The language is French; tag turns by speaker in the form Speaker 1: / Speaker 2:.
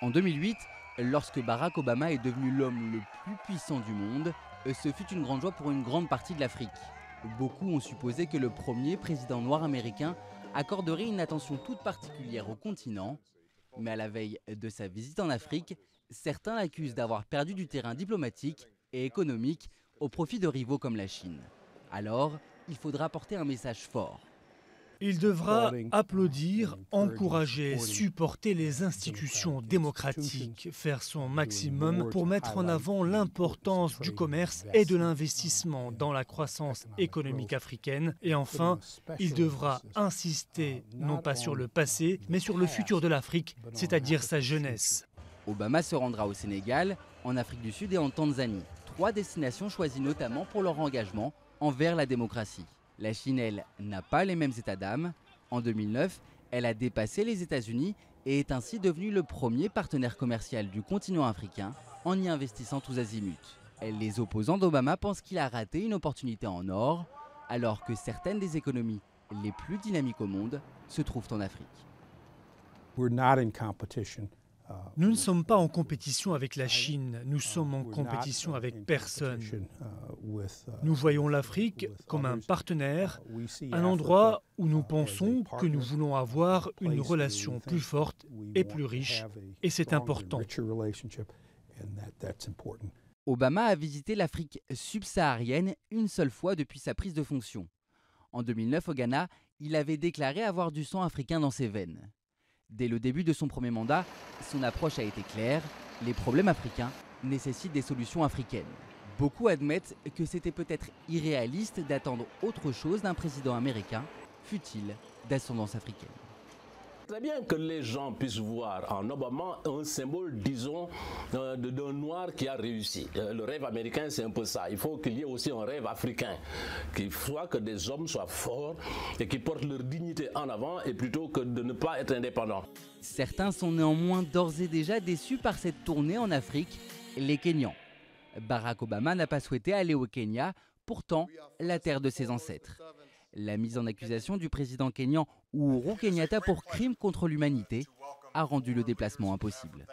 Speaker 1: En 2008, lorsque Barack Obama est devenu l'homme le plus puissant du monde, ce fut une grande joie pour une grande partie de l'Afrique. Beaucoup ont supposé que le premier président noir américain accorderait une attention toute particulière au continent. Mais à la veille de sa visite en Afrique, certains l'accusent d'avoir perdu du terrain diplomatique et économique au profit de rivaux comme la Chine. Alors, il faudra porter un message fort.
Speaker 2: Il devra applaudir, encourager, supporter les institutions démocratiques, faire son maximum pour mettre en avant l'importance du commerce et de l'investissement dans la croissance économique africaine. Et enfin, il devra insister non pas sur le passé, mais sur le futur de l'Afrique, c'est-à-dire sa jeunesse.
Speaker 1: Obama se rendra au Sénégal, en Afrique du Sud et en Tanzanie. 3 destinations choisies notamment pour leur engagement envers la démocratie. La Chine, elle, n'a pas les mêmes états d'âme. En 2009, elle a dépassé les États-Unis et est ainsi devenue le premier partenaire commercial du continent africain en y investissant tous azimuts. Les opposants d'Obama pensent qu'il a raté une opportunité en or, alors que certaines des économies les plus dynamiques au monde se trouvent en Afrique.
Speaker 2: Nous ne sommes pas en compétition avec la Chine, nous sommes en compétition avec personne. Nous voyons l'Afrique comme un partenaire, un endroit où nous pensons que nous voulons avoir une relation plus forte et plus riche, et c'est important.
Speaker 1: Obama a visité l'Afrique subsaharienne une seule fois depuis sa prise de fonction. En 2009, au Ghana, il avait déclaré avoir du sang africain dans ses veines. Dès le début de son premier mandat, son approche a été claire, les problèmes africains nécessitent des solutions africaines. Beaucoup admettent que c'était peut-être irréaliste d'attendre autre chose d'un président américain, fût-il d'ascendance africaine.
Speaker 3: Très bien que les gens puissent voir en Obama un symbole, disons, d'un noir qui a réussi. Le rêve américain, c'est un peu ça. Il faut qu'il y ait aussi un rêve africain, qu'il faut que des hommes soient forts et qui portent leur dignité en avant, et plutôt que de ne pas être indépendants.
Speaker 1: Certains sont néanmoins d'ores et déjà déçus par cette tournée en Afrique, les Kenyans. Barack Obama n'a pas souhaité aller au Kenya, pourtant la terre de ses ancêtres. La mise en accusation du président kényan Uhuru Kenyatta pour crime contre l'humanité a rendu le déplacement impossible.